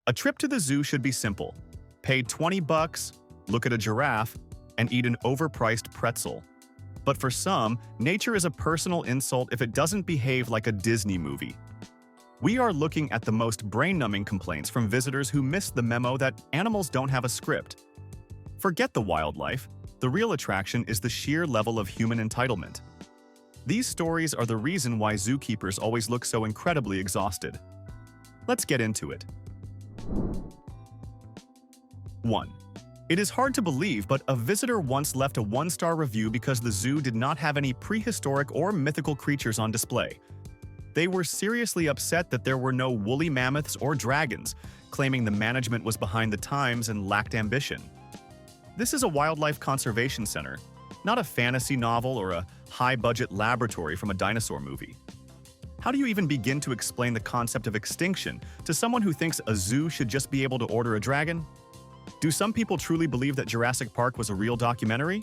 A trip to the zoo should be simple. Pay 20 bucks, look at a giraffe, and eat an overpriced pretzel. But for some, nature is a personal insult if it doesn't behave like a Disney movie. We are looking at the most brain-numbing complaints from visitors who missed the memo that animals don't have a script. Forget the wildlife. The real attraction is the sheer level of human entitlement. These stories are the reason why zookeepers always look so incredibly exhausted. Let's get into it. 1. It is hard to believe, but a visitor once left a 1-star review because the zoo did not have any prehistoric or mythical creatures on display. They were seriously upset that there were no woolly mammoths or dragons, claiming the management was behind the times and lacked ambition. This is a wildlife conservation center, not a fantasy novel or a high-budget laboratory from a dinosaur movie. How do you even begin to explain the concept of extinction to someone who thinks a zoo should just be able to order a dragon? Do some people truly believe that Jurassic Park was a real documentary?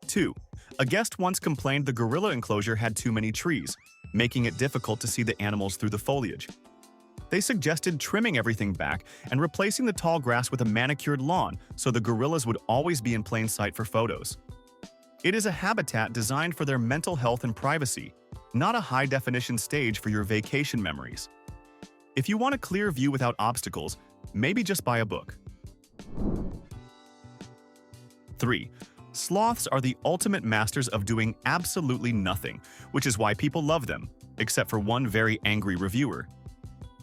2. A guest once complained the gorilla enclosure had too many trees, making it difficult to see the animals through the foliage. They suggested trimming everything back and replacing the tall grass with a manicured lawn so the gorillas would always be in plain sight for photos. It is a habitat designed for their mental health and privacy, not a high-definition stage for your vacation memories. If you want a clear view without obstacles, maybe just buy a book. 3. Sloths are the ultimate masters of doing absolutely nothing, which is why people love them, except for one very angry reviewer.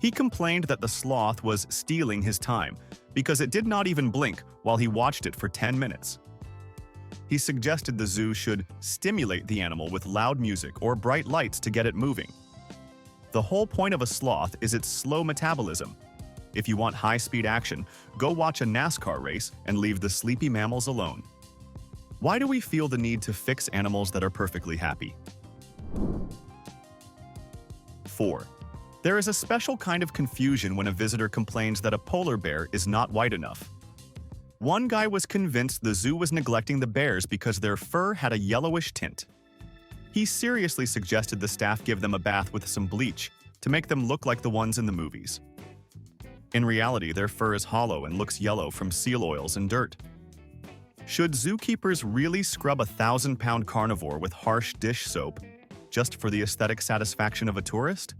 He complained that the sloth was stealing his time because it did not even blink while he watched it for 10 minutes. He suggested the zoo should stimulate the animal with loud music or bright lights to get it moving. The whole point of a sloth is its slow metabolism. If you want high-speed action, go watch a NASCAR race and leave the sleepy mammals alone. Why do we feel the need to fix animals that are perfectly happy? 4. There is a special kind of confusion when a visitor complains that a polar bear is not white enough. One guy was convinced the zoo was neglecting the bears because their fur had a yellowish tint. He seriously suggested the staff give them a bath with some bleach to make them look like the ones in the movies. In reality, their fur is hollow and looks yellow from seal oils and dirt. Should zookeepers really scrub a 1,000-pound carnivore with harsh dish soap just for the aesthetic satisfaction of a tourist?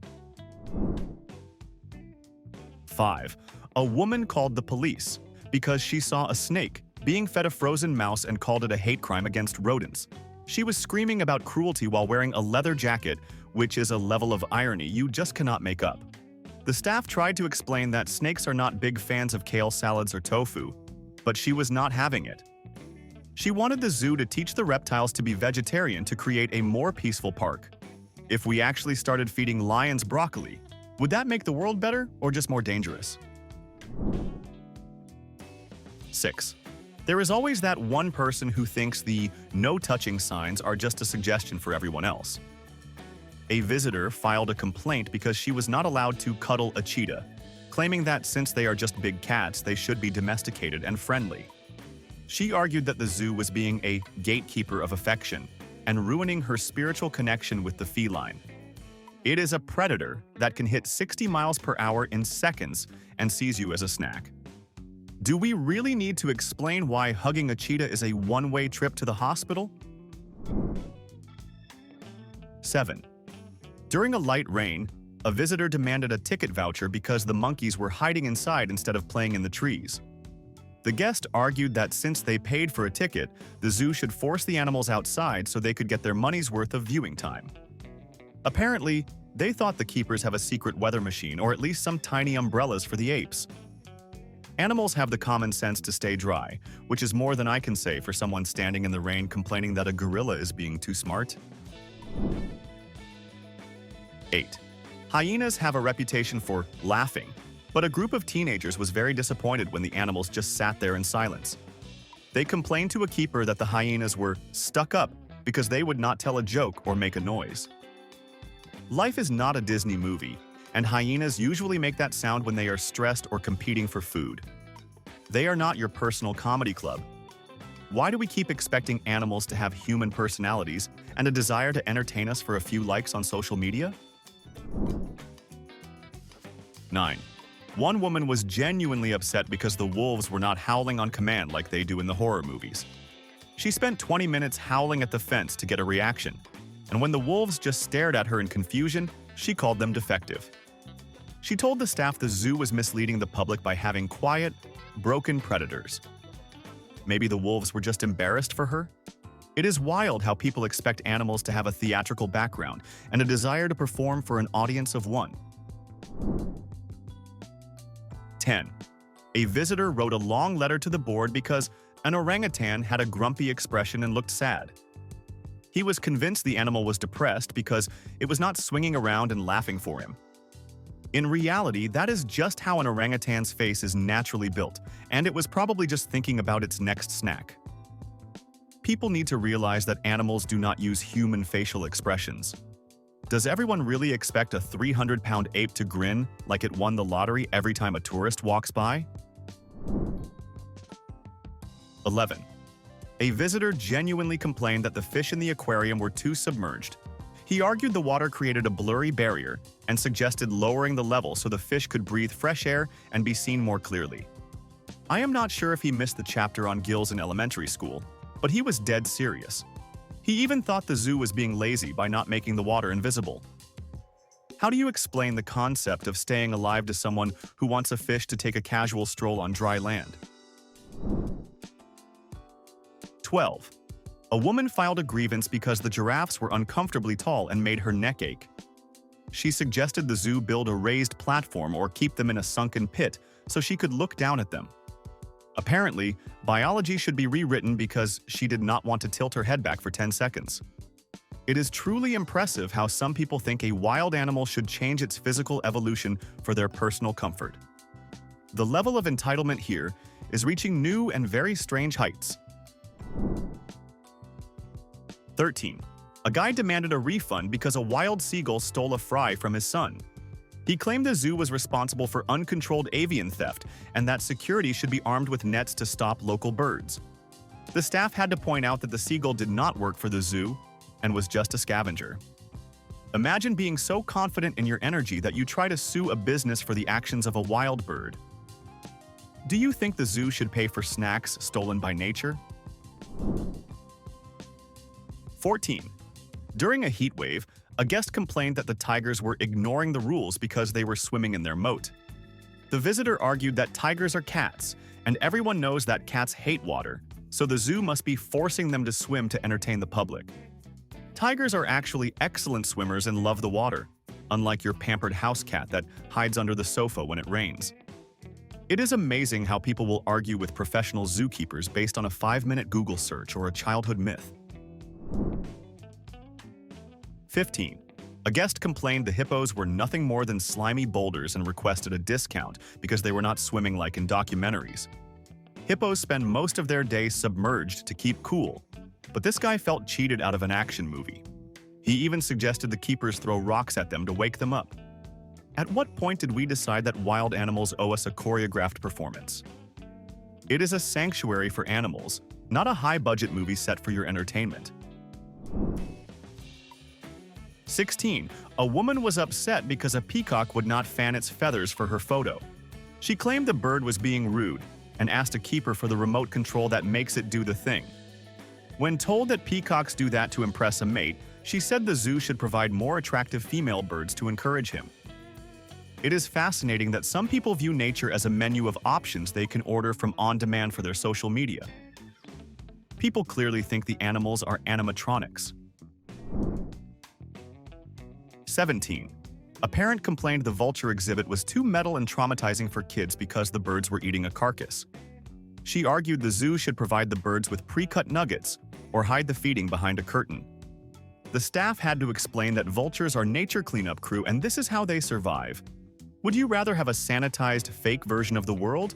5. A woman called the police because she saw a snake being fed a frozen mouse and called it a hate crime against rodents. She was screaming about cruelty while wearing a leather jacket, which is a level of irony you just cannot make up. The staff tried to explain that snakes are not big fans of kale salads or tofu, but she was not having it. She wanted the zoo to teach the reptiles to be vegetarian to create a more peaceful park. If we actually started feeding lions broccoli, would that make the world better or just more dangerous? 6. There is always that one person who thinks the no-touching signs are just a suggestion for everyone else. A visitor filed a complaint because she was not allowed to cuddle a cheetah, claiming that since they are just big cats, they should be domesticated and friendly. She argued that the zoo was being a gatekeeper of affection and ruining her spiritual connection with the feline. It is a predator that can hit 60 miles per hour in seconds and sees you as a snack. Do we really need to explain why hugging a cheetah is a one-way trip to the hospital? 7. During a light rain, a visitor demanded a ticket voucher because the monkeys were hiding inside instead of playing in the trees. The guest argued that since they paid for a ticket, the zoo should force the animals outside so they could get their money's worth of viewing time. Apparently, they thought the keepers have a secret weather machine or at least some tiny umbrellas for the apes. Animals have the common sense to stay dry, which is more than I can say for someone standing in the rain complaining that a gorilla is being too smart. 8. Hyenas have a reputation for laughing, but a group of teenagers was very disappointed when the animals just sat there in silence. They complained to a keeper that the hyenas were stuck up because they would not tell a joke or make a noise. Life is not a Disney movie, and hyenas usually make that sound when they are stressed or competing for food. They are not your personal comedy club. Why do we keep expecting animals to have human personalities and a desire to entertain us for a few likes on social media? 9. One woman was genuinely upset because the wolves were not howling on command like they do in the horror movies. She spent 20 minutes howling at the fence to get a reaction, and when the wolves just stared at her in confusion, she called them defective. She told the staff the zoo was misleading the public by having quiet, broken predators. Maybe the wolves were just embarrassed for her? It is wild how people expect animals to have a theatrical background and a desire to perform for an audience of one. 10. A visitor wrote a long letter to the board because an orangutan had a grumpy expression and looked sad. He was convinced the animal was depressed because it was not swinging around and laughing for him. In reality, that is just how an orangutan's face is naturally built, and it was probably just thinking about its next snack. People need to realize that animals do not use human facial expressions. Does everyone really expect a 300-pound ape to grin like it won the lottery every time a tourist walks by? 11. A visitor genuinely complained that the fish in the aquarium were too submerged. He argued the water created a blurry barrier and suggested lowering the level so the fish could breathe fresh air and be seen more clearly. I am not sure if he missed the chapter on gills in elementary school, but he was dead serious. He even thought the zoo was being lazy by not making the water invisible. How do you explain the concept of staying alive to someone who wants a fish to take a casual stroll on dry land? 12. A woman filed a grievance because the giraffes were uncomfortably tall and made her neck ache. She suggested the zoo build a raised platform or keep them in a sunken pit so she could look down at them. Apparently, biology should be rewritten because she did not want to tilt her head back for 10 seconds. It is truly impressive how some people think a wild animal should change its physical evolution for their personal comfort. The level of entitlement here is reaching new and very strange heights. 13. A guy demanded a refund because a wild seagull stole a fry from his son. He claimed the zoo was responsible for uncontrolled avian theft and that security should be armed with nets to stop local birds. The staff had to point out that the seagull did not work for the zoo and was just a scavenger. Imagine being so confident in your energy that you try to sue a business for the actions of a wild bird. Do you think the zoo should pay for snacks stolen by nature? 14. During a heat wave, a guest complained that the tigers were ignoring the rules because they were swimming in their moat. The visitor argued that tigers are cats, and everyone knows that cats hate water, so the zoo must be forcing them to swim to entertain the public. Tigers are actually excellent swimmers and love the water, unlike your pampered house cat that hides under the sofa when it rains. It is amazing how people will argue with professional zookeepers based on a 5-minute Google search or a childhood myth. 15. A guest complained the hippos were nothing more than slimy boulders and requested a discount because they were not swimming like in documentaries. Hippos spend most of their day submerged to keep cool, but this guy felt cheated out of an action movie. He even suggested the keepers throw rocks at them to wake them up. At what point did we decide that wild animals owe us a choreographed performance? It is a sanctuary for animals, not a high-budget movie set for your entertainment. 16. A woman was upset because a peacock would not fan its feathers for her photo. She claimed the bird was being rude and asked a keeper for the remote control that makes it do the thing. When told that peacocks do that to impress a mate, she said the zoo should provide more attractive female birds to encourage him. It is fascinating that some people view nature as a menu of options they can order from on demand for their social media. People clearly think the animals are animatronics. 17. A parent complained the vulture exhibit was too metal and traumatizing for kids because the birds were eating a carcass. She argued the zoo should provide the birds with pre-cut nuggets or hide the feeding behind a curtain. The staff had to explain that vultures are nature cleanup crew and this is how they survive. Would you rather have a sanitized fake version of the world?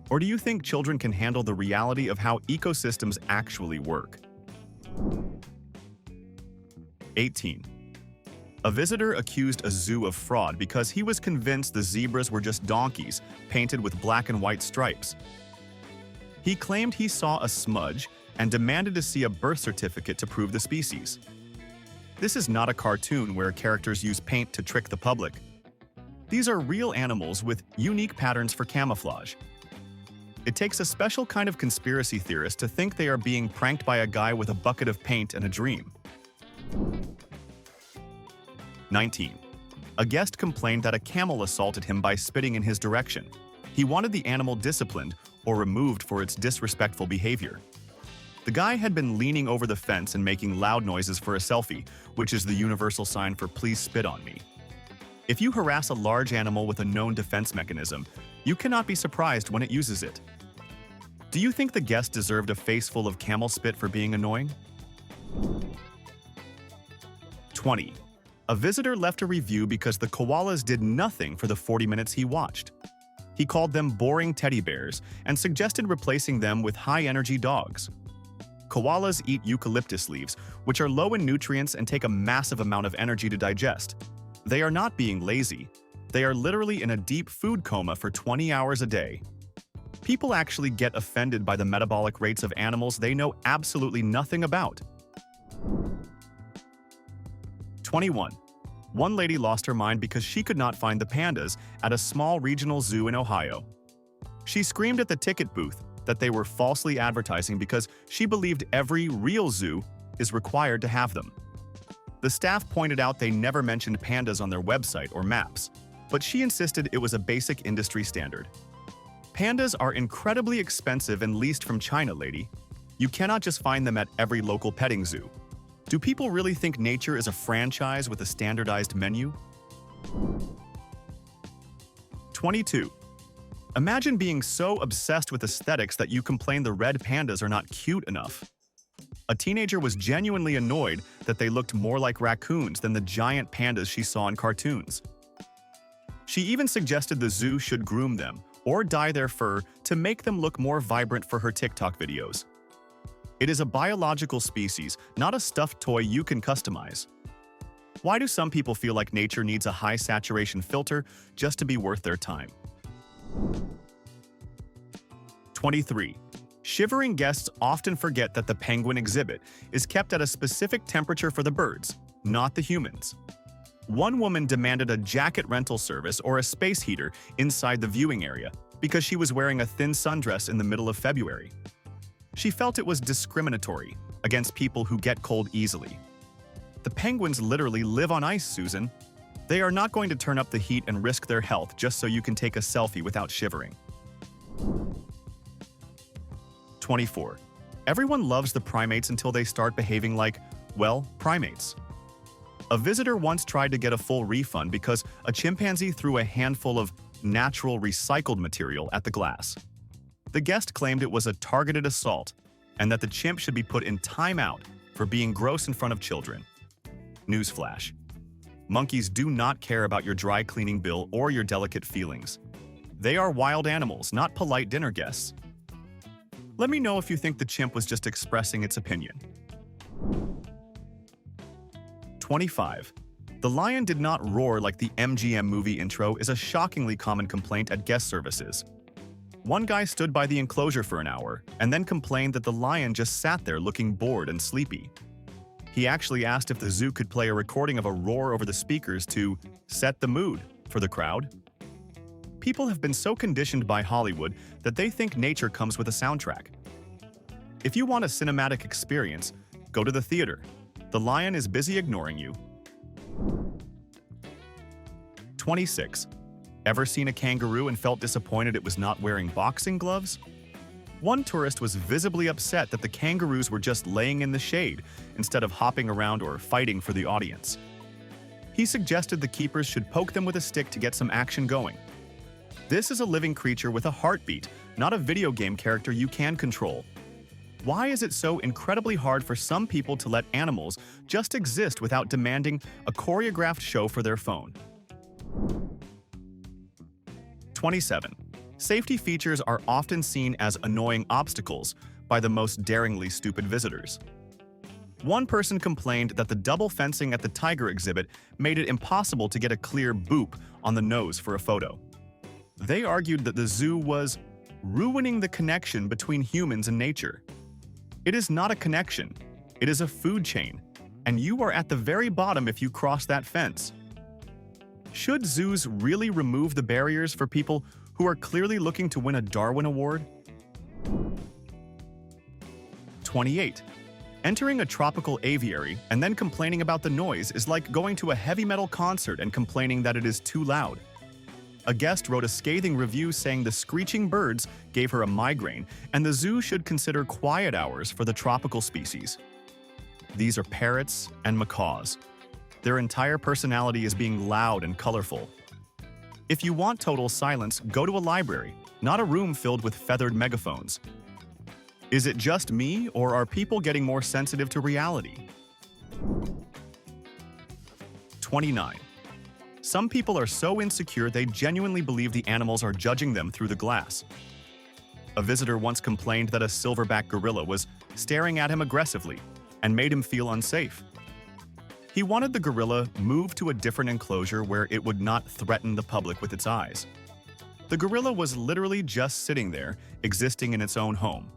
Or do you think children can handle the reality of how ecosystems actually work? 18. A visitor accused a zoo of fraud because he was convinced the zebras were just donkeys painted with black and white stripes. He claimed he saw a smudge and demanded to see a birth certificate to prove the species. This is not a cartoon where characters use paint to trick the public. These are real animals with unique patterns for camouflage. It takes a special kind of conspiracy theorist to think they are being pranked by a guy with a bucket of paint and a dream. 19. A guest complained that a camel assaulted him by spitting in his direction. He wanted the animal disciplined or removed for its disrespectful behavior. The guy had been leaning over the fence and making loud noises for a selfie, which is the universal sign for "please spit on me." If you harass a large animal with a known defense mechanism, you cannot be surprised when it uses it. Do you think the guest deserved a face full of camel spit for being annoying? 20. A visitor left a review because the koalas did nothing for the 40 minutes he watched. He called them boring teddy bears and suggested replacing them with high-energy dogs. Koalas eat eucalyptus leaves, which are low in nutrients and take a massive amount of energy to digest. They are not being lazy. They are literally in a deep food coma for 20 hours a day. People actually get offended by the metabolic rates of animals they know absolutely nothing about. 21. One lady lost her mind because she could not find the pandas at a small regional zoo in Ohio. She screamed at the ticket booth that they were falsely advertising because she believed every real zoo is required to have them. The staff pointed out they never mentioned pandas on their website or maps, but she insisted it was a basic industry standard. Pandas are incredibly expensive and leased from China, lady. You cannot just find them at every local petting zoo. Do people really think nature is a franchise with a standardized menu? 22. Imagine being so obsessed with aesthetics that you complain the red pandas are not cute enough. A teenager was genuinely annoyed that they looked more like raccoons than the giant pandas she saw in cartoons. She even suggested the zoo should groom them or dye their fur to make them look more vibrant for her TikTok videos. It is a biological species, not a stuffed toy you can customize. Why do some people feel like nature needs a high saturation filter just to be worth their time? 23. Shivering guests often forget that the penguin exhibit is kept at a specific temperature for the birds, not the humans. One woman demanded a jacket rental service or a space heater inside the viewing area because she was wearing a thin sundress in the middle of February. She felt it was discriminatory against people who get cold easily. The penguins literally live on ice, Susan. They are not going to turn up the heat and risk their health just so you can take a selfie without shivering. 24. Everyone loves the primates until they start behaving like, well, primates. A visitor once tried to get a full refund because a chimpanzee threw a handful of natural recycled material at the glass. The guest claimed it was a targeted assault and that the chimp should be put in timeout for being gross in front of children. Newsflash: monkeys do not care about your dry cleaning bill or your delicate feelings. They are wild animals, not polite dinner guests. Let me know if you think the chimp was just expressing its opinion. 25. The lion did not roar like the MGM movie intro is a shockingly common complaint at guest services. One guy stood by the enclosure for an hour and then complained that the lion just sat there looking bored and sleepy. He actually asked if the zoo could play a recording of a roar over the speakers to set the mood for the crowd. People have been so conditioned by Hollywood that they think nature comes with a soundtrack. If you want a cinematic experience, go to the theater. The lion is busy ignoring you. 26. Ever seen a kangaroo and felt disappointed it was not wearing boxing gloves? One tourist was visibly upset that the kangaroos were just laying in the shade instead of hopping around or fighting for the audience. He suggested the keepers should poke them with a stick to get some action going. This is a living creature with a heartbeat, not a video game character you can control. Why is it so incredibly hard for some people to let animals just exist without demanding a choreographed show for their phone? 27. Safety features are often seen as annoying obstacles by the most daringly stupid visitors. One person complained that the double fencing at the tiger exhibit made it impossible to get a clear boop on the nose for a photo. They argued that the zoo was ruining the connection between humans and nature. It is not a connection, it is a food chain, and you are at the very bottom if you cross that fence. Should zoos really remove the barriers for people who are clearly looking to win a Darwin Award? 28. Entering a tropical aviary and then complaining about the noise is like going to a heavy metal concert and complaining that it is too loud. A guest wrote a scathing review saying the screeching birds gave her a migraine and the zoo should consider quiet hours for the tropical species. These are parrots and macaws. Their entire personality is being loud and colorful. If you want total silence, go to a library, not a room filled with feathered megaphones. Is it just me, or are people getting more sensitive to reality? 29. Some people are so insecure they genuinely believe the animals are judging them through the glass. A visitor once complained that a silverback gorilla was staring at him aggressively and made him feel unsafe. He wanted the gorilla moved to a different enclosure where it would not threaten the public with its eyes. The gorilla was literally just sitting there, existing in its own home.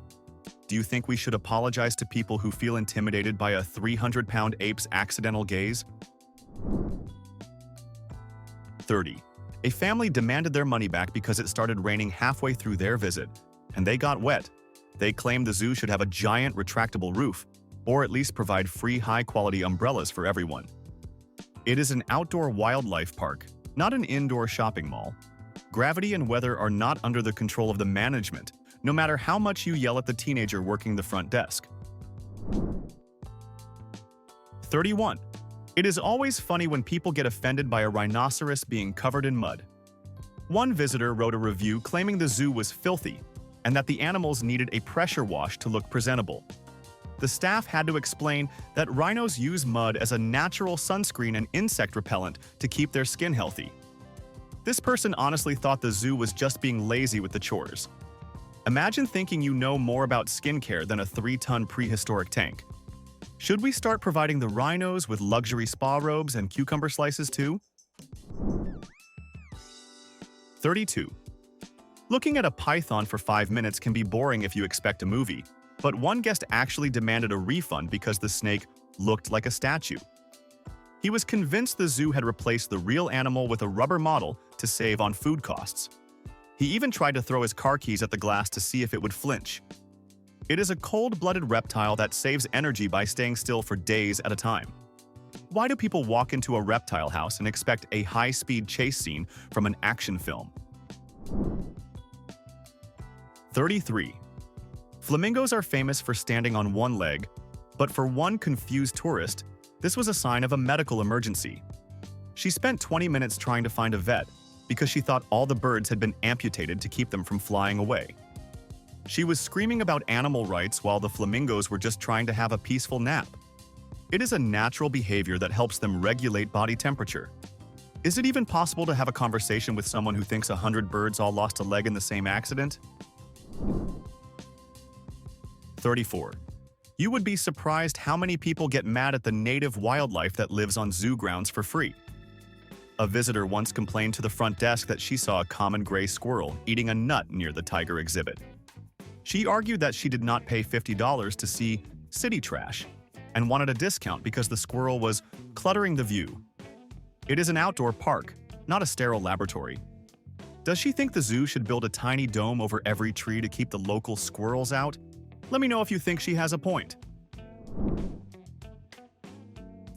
Do you think we should apologize to people who feel intimidated by a 300-pound ape's accidental gaze? 30. A family demanded their money back because it started raining halfway through their visit, and they got wet. They claimed the zoo should have a giant retractable roof, or at least provide free high-quality umbrellas for everyone. It is an outdoor wildlife park, not an indoor shopping mall. Gravity and weather are not under the control of the management, no matter how much you yell at the teenager working the front desk. 31. It is always funny when people get offended by a rhinoceros being covered in mud. One visitor wrote a review claiming the zoo was filthy and that the animals needed a pressure wash to look presentable. The staff had to explain that rhinos use mud as a natural sunscreen and insect repellent to keep their skin healthy. This person honestly thought the zoo was just being lazy with the chores. Imagine thinking you know more about skincare than a 3-ton prehistoric tank. Should we start providing the rhinos with luxury spa robes and cucumber slices too? 32. Looking at a python for 5 minutes can be boring if you expect a movie, but one guest actually demanded a refund because the snake looked like a statue. He was convinced the zoo had replaced the real animal with a rubber model to save on food costs. He even tried to throw his car keys at the glass to see if it would flinch. It is a cold-blooded reptile that saves energy by staying still for days at a time. Why do people walk into a reptile house and expect a high-speed chase scene from an action film? 33. Flamingos are famous for standing on one leg, but for one confused tourist, this was a sign of a medical emergency. She spent 20 minutes trying to find a vet because she thought all the birds had been amputated to keep them from flying away. She was screaming about animal rights while the flamingos were just trying to have a peaceful nap. It is a natural behavior that helps them regulate body temperature. Is it even possible to have a conversation with someone who thinks 100 birds all lost a leg in the same accident? 34. You would be surprised how many people get mad at the native wildlife that lives on zoo grounds for free. A visitor once complained to the front desk that she saw a common gray squirrel eating a nut near the tiger exhibit. She argued that she did not pay $50 to see city trash and wanted a discount because the squirrel was cluttering the view. It is an outdoor park, not a sterile laboratory. Does she think the zoo should build a tiny dome over every tree to keep the local squirrels out? Let me know if you think she has a point.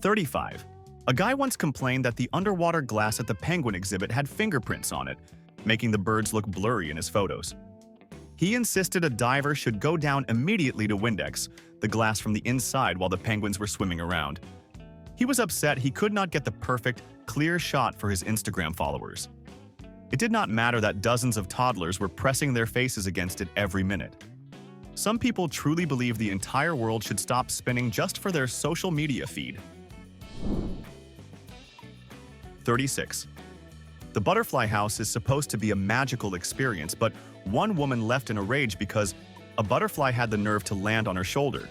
35. A guy once complained that the underwater glass at the penguin exhibit had fingerprints on it, making the birds look blurry in his photos. He insisted a diver should go down immediately to Windex, the glass from the inside while the penguins were swimming around. He was upset he could not get the perfect, clear shot for his Instagram followers. It did not matter that dozens of toddlers were pressing their faces against it every minute. Some people truly believe the entire world should stop spinning just for their social media feed. 36. The butterfly house is supposed to be a magical experience, but one woman left in a rage because a butterfly had the nerve to land on her shoulder.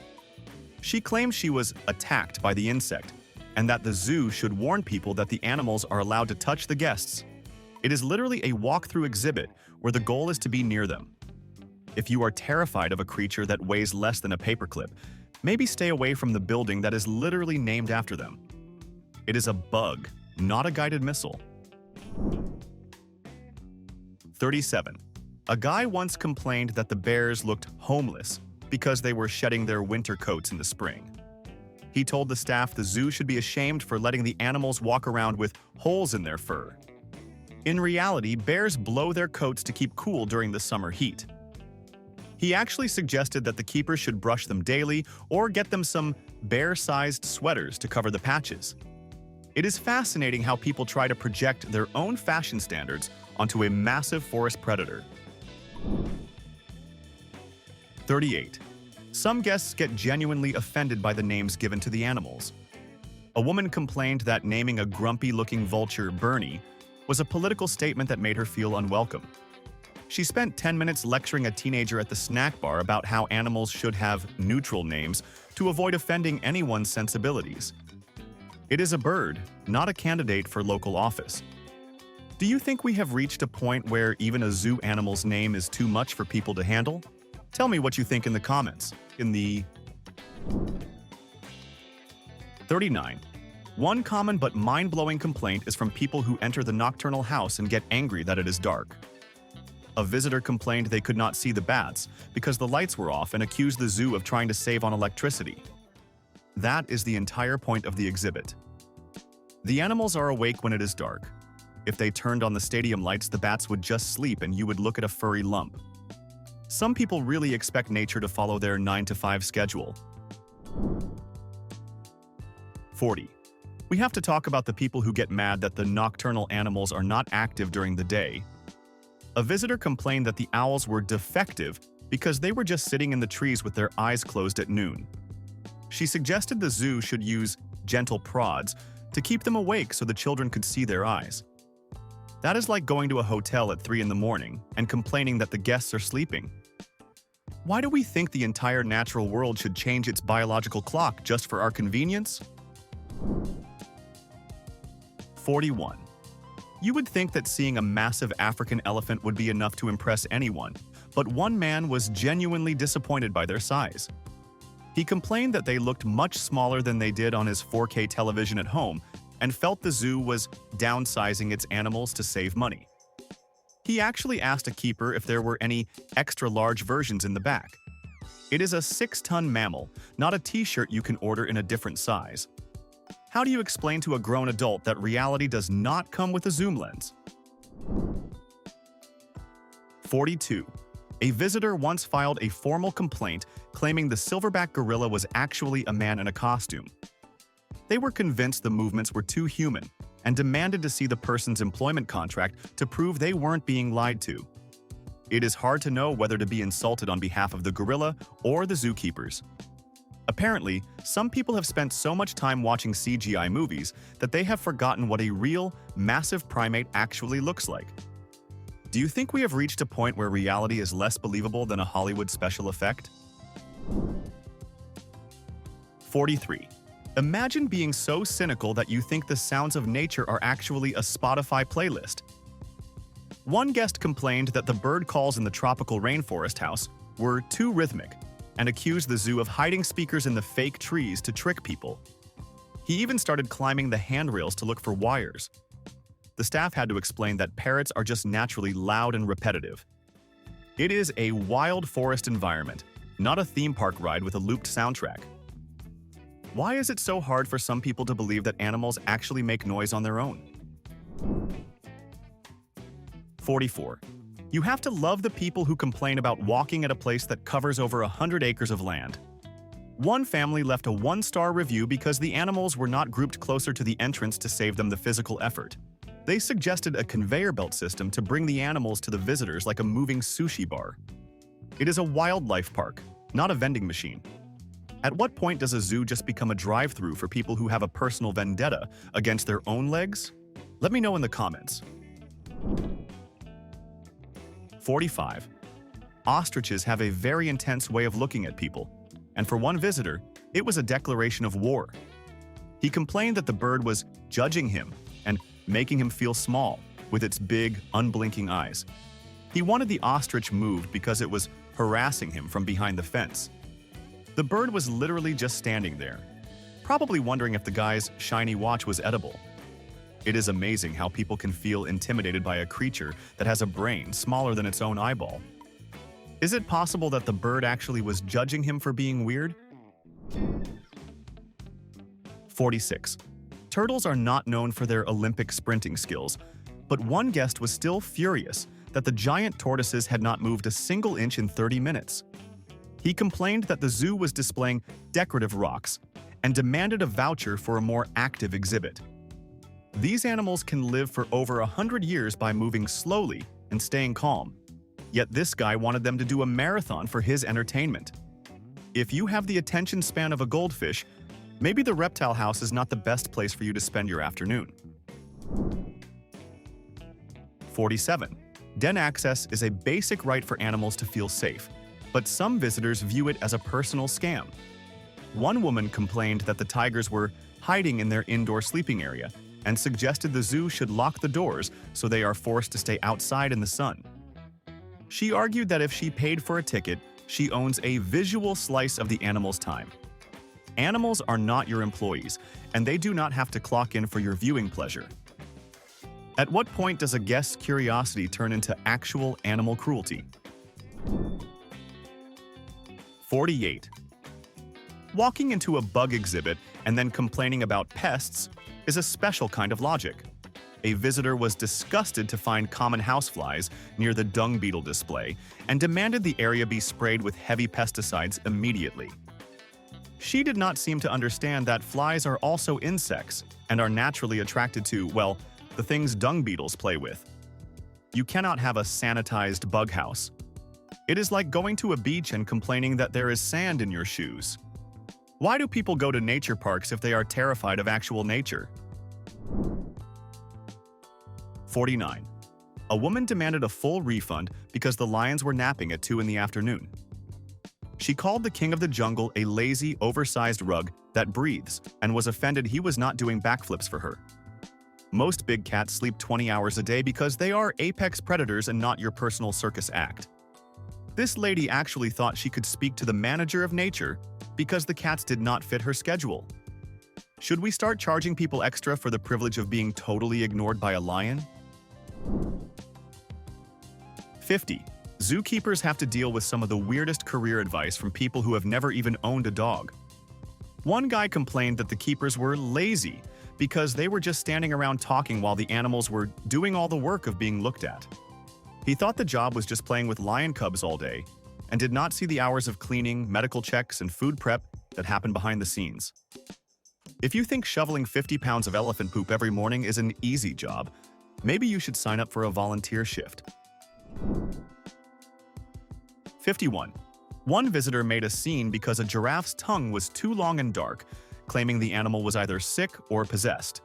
She claimed she was attacked by the insect, and that the zoo should warn people that the animals are allowed to touch the guests. It is literally a walk-through exhibit where the goal is to be near them. If you are terrified of a creature that weighs less than a paperclip, maybe stay away from the building that is literally named after them. It is a bug, not a guided missile. 37. A guy once complained that the bears looked homeless because they were shedding their winter coats in the spring. He told the staff the zoo should be ashamed for letting the animals walk around with holes in their fur. In reality, bears blow their coats to keep cool during the summer heat. He actually suggested that the keepers should brush them daily or get them some bear-sized sweaters to cover the patches. It is fascinating how people try to project their own fashion standards onto a massive forest predator. 38. Some guests get genuinely offended by the names given to the animals. A woman complained that naming a grumpy-looking vulture Bernie was a political statement that made her feel unwelcome. She spent 10 minutes lecturing a teenager at the snack bar about how animals should have neutral names to avoid offending anyone's sensibilities. It is a bird, not a candidate for local office. Do you think we have reached a point where even a zoo animal's name is too much for people to handle? Tell me what you think in the comments. 39. One common but mind-blowing complaint is from people who enter the nocturnal house and get angry that it is dark. A visitor complained they could not see the bats because the lights were off and accused the zoo of trying to save on electricity. That is the entire point of the exhibit. The animals are awake when it is dark. If they turned on the stadium lights, the bats would just sleep and you would look at a furry lump. Some people really expect nature to follow their 9-to-5 schedule. 40. We have to talk about the people who get mad that the nocturnal animals are not active during the day. A visitor complained that the owls were defective because they were just sitting in the trees with their eyes closed at noon. She suggested the zoo should use gentle prods to keep them awake so the children could see their eyes. That is like going to a hotel at 3 in the morning and complaining that the guests are sleeping. Why do we think the entire natural world should change its biological clock just for our convenience? 41. You would think that seeing a massive African elephant would be enough to impress anyone, but one man was genuinely disappointed by their size. He complained that they looked much smaller than they did on his 4K television at home and felt the zoo was downsizing its animals to save money. He actually asked a keeper if there were any extra-large versions in the back. It is a 6-ton mammal, not a t-shirt you can order in a different size. How do you explain to a grown adult that reality does not come with a zoom lens? 42. A visitor once filed a formal complaint claiming the silverback gorilla was actually a man in a costume. They were convinced the movements were too human and demanded to see the person's employment contract to prove they weren't being lied to. It is hard to know whether to be insulted on behalf of the gorilla or the zookeepers. Apparently, some people have spent so much time watching CGI movies that they have forgotten what a real, massive primate actually looks like. Do you think we have reached a point where reality is less believable than a Hollywood special effect? 43. Imagine being so cynical that you think the sounds of nature are actually a Spotify playlist. One guest complained that the bird calls in the tropical rainforest house were too rhythmic and accused the zoo of hiding speakers in the fake trees to trick people. He even started climbing the handrails to look for wires. The staff had to explain that parrots are just naturally loud and repetitive. It is a wild forest environment, not a theme park ride with a looped soundtrack. Why is it so hard for some people to believe that animals actually make noise on their own? 44. You have to love the people who complain about walking at a place that covers over 100 acres of land. One family left a 1-star review because the animals were not grouped closer to the entrance to save them the physical effort. They suggested a conveyor belt system to bring the animals to the visitors like a moving sushi bar. It is a wildlife park, not a vending machine. At what point does a zoo just become a drive-through for people who have a personal vendetta against their own legs? Let me know in the comments. 45. Ostriches have a very intense way of looking at people, and for one visitor, it was a declaration of war. He complained that the bird was judging him and making him feel small with its big, unblinking eyes. He wanted the ostrich moved because it was harassing him from behind the fence. The bird was literally just standing there, probably wondering if the guy's shiny watch was edible. It is amazing how people can feel intimidated by a creature that has a brain smaller than its own eyeball. Is it possible that the bird actually was judging him for being weird? 46. Turtles are not known for their Olympic sprinting skills, but one guest was still furious that the giant tortoises had not moved a single inch in 30 minutes. He complained that the zoo was displaying decorative rocks and demanded a voucher for a more active exhibit. These animals can live for over 100 years by moving slowly and staying calm. Yet this guy wanted them to do a marathon for his entertainment. If you have the attention span of a goldfish, maybe the reptile house is not the best place for you to spend your afternoon. 47. Den access is a basic right for animals to feel safe, but some visitors view it as a personal scam. One woman complained that the tigers were hiding in their indoor sleeping area and suggested the zoo should lock the doors so they are forced to stay outside in the sun. She argued that if she paid for a ticket, she owns a visual slice of the animal's time. Animals are not your employees, and they do not have to clock in for your viewing pleasure. At what point does a guest's curiosity turn into actual animal cruelty? 48. Walking into a bug exhibit and then complaining about pests is a special kind of logic. A visitor was disgusted to find common houseflies near the dung beetle display and demanded the area be sprayed with heavy pesticides immediately. She did not seem to understand that flies are also insects and are naturally attracted to, well, the things dung beetles play with. You cannot have a sanitized bug house. It is like going to a beach and complaining that there is sand in your shoes. Why do people go to nature parks if they are terrified of actual nature? 49. A woman demanded a full refund because the lions were napping at 2 in the afternoon. She called the king of the jungle a lazy, oversized rug that breathes and was offended he was not doing backflips for her. Most big cats sleep 20 hours a day because they are apex predators and not your personal circus act. This lady actually thought she could speak to the manager of nature because the cats did not fit her schedule. Should we start charging people extra for the privilege of being totally ignored by a lion? 50. Zookeepers have to deal with some of the weirdest career advice from people who have never even owned a dog. One guy complained that the keepers were lazy because they were just standing around talking while the animals were doing all the work of being looked at. He thought the job was just playing with lion cubs all day and did not see the hours of cleaning, medical checks, and food prep that happen behind the scenes. If you think shoveling 50 pounds of elephant poop every morning is an easy job, maybe you should sign up for a volunteer shift. 51. One visitor made a scene because a giraffe's tongue was too long and dark, claiming the animal was either sick or possessed.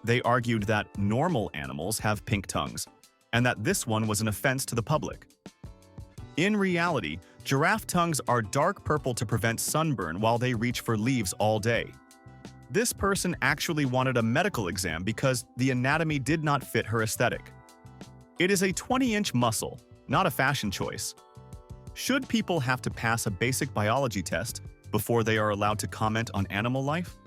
They argued that normal animals have pink tongues, and that this one was an offense to the public. In reality, giraffe tongues are dark purple to prevent sunburn while they reach for leaves all day. This person actually wanted a medical exam because the anatomy did not fit her aesthetic. It is a 20-inch muscle, not a fashion choice. Should people have to pass a basic biology test before they are allowed to comment on animal life?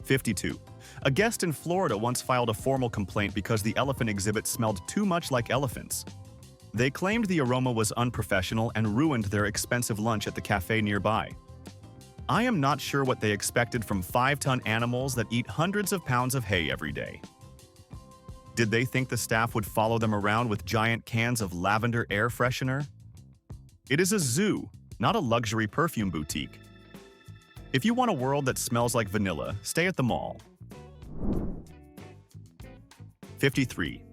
52. A guest in Florida once filed a formal complaint because the elephant exhibit smelled too much like elephants. They claimed the aroma was unprofessional and ruined their expensive lunch at the cafe nearby. I am not sure what they expected from 5-ton animals that eat hundreds of pounds of hay every day. Did they think the staff would follow them around with giant cans of lavender air freshener? It is a zoo, not a luxury perfume boutique. If you want a world that smells like vanilla, stay at the mall. 53.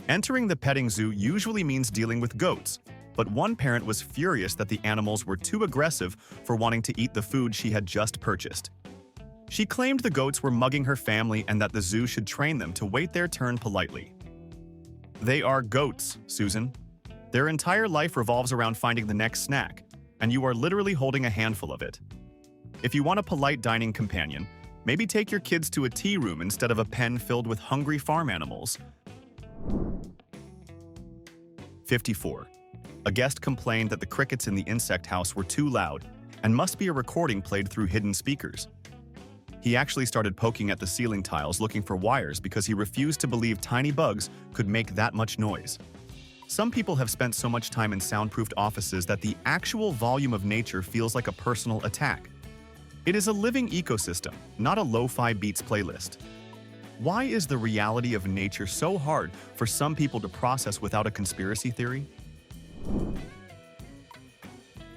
Entering the petting zoo usually means dealing with goats, but one parent was furious that the animals were too aggressive for wanting to eat the food she had just purchased. She claimed the goats were mugging her family and that the zoo should train them to wait their turn politely. They are goats, Susan. Their entire life revolves around finding the next snack, and you are literally holding a handful of it. If you want a polite dining companion, maybe take your kids to a tea room instead of a pen filled with hungry farm animals. 54. A guest complained that the crickets in the insect house were too loud and must be a recording played through hidden speakers. He actually started poking at the ceiling tiles looking for wires because he refused to believe tiny bugs could make that much noise. Some people have spent so much time in soundproofed offices that the actual volume of nature feels like a personal attack. It is a living ecosystem, not a lo-fi beats playlist. Why is the reality of nature so hard for some people to process without a conspiracy theory?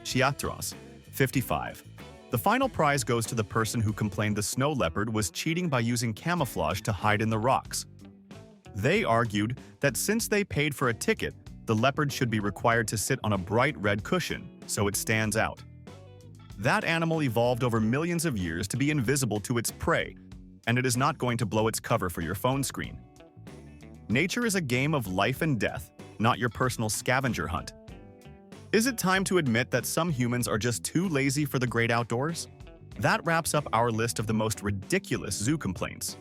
Chiatros, 55. The final prize goes to the person who complained the snow leopard was cheating by using camouflage to hide in the rocks. They argued that since they paid for a ticket, the leopard should be required to sit on a bright red cushion, so it stands out. That animal evolved over millions of years to be invisible to its prey, and it is not going to blow its cover for your phone screen. Nature is a game of life and death, not your personal scavenger hunt. Is it time to admit that some humans are just too lazy for the great outdoors? That wraps up our list of the most ridiculous zoo complaints.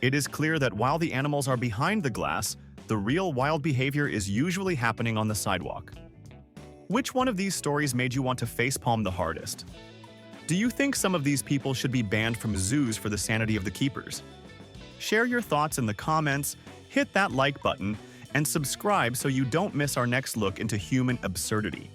It is clear that while the animals are behind the glass, the real wild behavior is usually happening on the sidewalk. Which one of these stories made you want to facepalm the hardest? Do you think some of these people should be banned from zoos for the sanity of the keepers? Share your thoughts in the comments, hit that like button, and subscribe so you don't miss our next look into human absurdity.